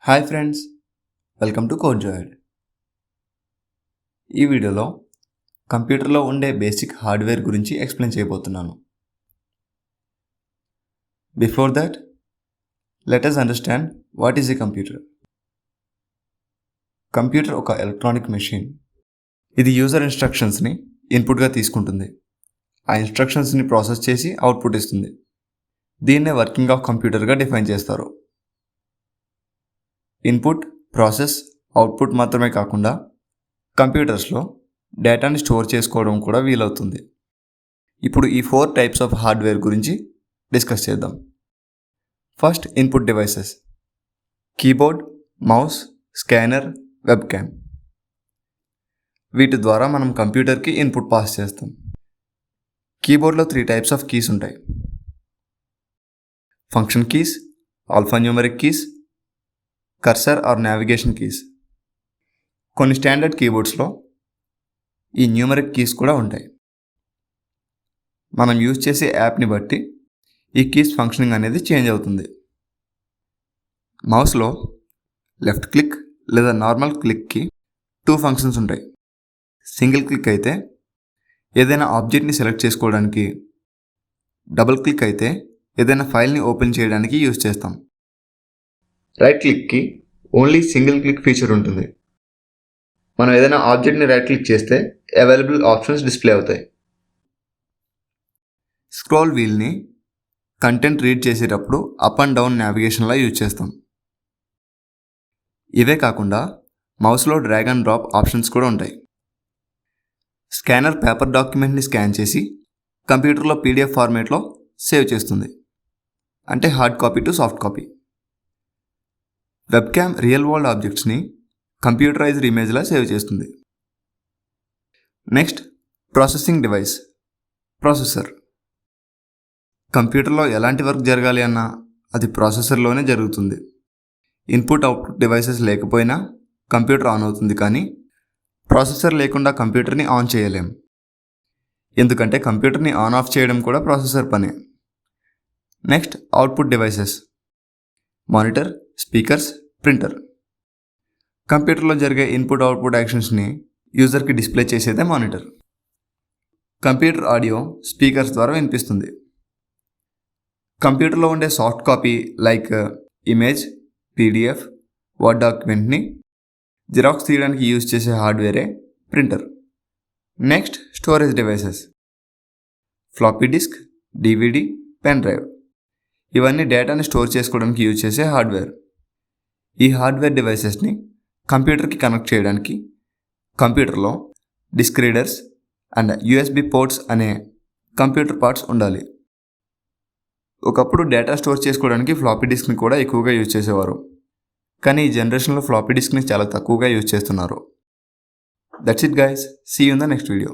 Hi friends, welcome to codezoid. ఈ వీడియోలో కంప్యూటర్లో ఉండే బేసిక్ హార్డ్వేర్ గురించి ఎక్స్ప్లెయిన్ చేయబోతున్నాను. Before that, let us understand what is a computer. Computer ఒక ఎలక్ట్రానిక్ మెషిన్. ఇది యూజర్ ఇన్స్ట్రక్షన్స్ని ఇన్పుట్గా తీసుకుంటుంది. ఆ ఇన్స్ట్రక్షన్స్ని ప్రాసెస్ చేసి అవుట్పుట్ ఇస్తుంది. దీన్నే వర్కింగ్ ఆఫ్ కంప్యూటర్గా డిఫైన్ చేస్తారు. ఇన్పుట్, ప్రాసెస్, అవుట్పుట్ మాత్రమే కాకుండా కంప్యూటర్స్లో డేటాని స్టోర్ చేసుకోవడం కూడా వీలవుతుంది. ఇప్పుడు ఈ 4 టైప్స్ ఆఫ్ హార్డ్వేర్ గురించి డిస్కస్ చేద్దాం. First, input devices: keyboard, mouse, scanner, webcam. వీటి ద్వారా మనం కంప్యూటర్కి ఇన్పుట్ పాస్ చేస్తాం. కీబోర్డ్లో 3 టైప్స్ ఆఫ్ కీస్ ఉంటాయి: function keys, alphanumeric keys, cursor or navigation keys. కొన్ని స్టాండర్డ్ కీబోర్డ్స్లో ఈ న్యూమరిక్ కీస్ కూడా ఉంటాయి. మనం యూజ్ చేసే యాప్ని బట్టి ఈ కీస్ ఫంక్షనింగ్ అనేది చేంజ్ అవుతుంది. మౌస్లో లెఫ్ట్ క్లిక్ లేదా నార్మల్ క్లిక్కి 2 ఫంక్షన్స్ ఉంటాయి. సింగిల్ క్లిక్ అయితే ఏదైనా ఆబ్జెక్ట్ని సెలెక్ట్ చేసుకోవడానికి, డబుల్ క్లిక్ అయితే ఏదైనా ఫైల్ని ఓపెన్ చేయడానికి యూజ్ చేస్తాం. రైట్ క్లిక్కి ఓన్లీ సింగిల్ క్లిక్ ఫీచర్ ఉంటుంది. మనం ఏదైనా ఆబ్జెక్ట్ని రైట్ క్లిక్ చేస్తే అవైలబుల్ ఆప్షన్స్ డిస్ప్లే అవుతాయి. స్క్రోల్ వీల్ని కంటెంట్ రీడ్ చేసేటప్పుడు అప్ అండ్ డౌన్ నావిగేషన్లా యూజ్ చేస్తాం. ఇవే కాకుండా మౌస్లో డ్రాగ్ అండ్ డ్రాప్ ఆప్షన్స్ కూడా ఉంటాయి. స్కానర్ పేపర్ డాక్యుమెంట్ని స్కాన్ చేసి కంప్యూటర్లో PDF ఫార్మేట్లో సేవ్ చేస్తుంది, అంటే hard copy to soft copy. Webcam real world ఆబ్జెక్ట్స్ని కంప్యూటరైజ్డ్ ఇమేజ్లా సేవ్ చేస్తుంది. Next, processing device: processor. కంప్యూటర్లో ఎలాంటి వర్క్ జరగాలి అన్నా అది ప్రాసెసర్లోనే జరుగుతుంది. ఇన్పుట్ అవుట్పుట్ డివైసెస్ లేకపోయినా కంప్యూటర్ ఆన్ అవుతుంది, కానీ ప్రాసెసర్ లేకుండా కంప్యూటర్ని ఆన్ చేయలేం. ఎందుకంటే కంప్యూటర్ని ఆన్ ఆఫ్ చేయడం కూడా ప్రాసెసర్ పనే. Next, output devices: monitor, speakers, printer. కంప్యూటర్లో జరిగే ఇన్పుట్ అవుట్పుట్ యాక్షన్స్ని యూజర్కి డిస్ప్లే చేసేదే మానిటర్. కంప్యూటర్ ఆడియో స్పీకర్స్ ద్వారా వినిపిస్తుంది. కంప్యూటర్లో ఉండే soft copy like image, PDF, word డాక్యుమెంట్ని జిరాక్స్ తీయడానికి యూజ్ చేసే హార్డ్వేరే printer. Next, storage devices: floppy disk, DVD, pen drive. ఇవన్నీ డేటాని స్టోర్ చేసుకోవడానికి యూజ్ చేసే హార్డ్వేర్. ఈ హార్డ్వేర్ డివైసెస్ని కంప్యూటర్కి కనెక్ట్ చేయడానికి కంప్యూటర్లో disk readers and USB ports అనే కంప్యూటర్ పార్ట్స్ ఉండాలి. ఒకప్పుడు డేటా స్టోర్ చేసుకోవడానికి ఫ్లాపీ డిస్క్ని కూడా ఎక్కువగా యూజ్ చేసేవారు, కానీ ఈ జనరేషన్లో ఫ్లాపీ డిస్క్ని చాలా తక్కువగా యూజ్ చేస్తున్నారు. That's it guys, see you in the next video.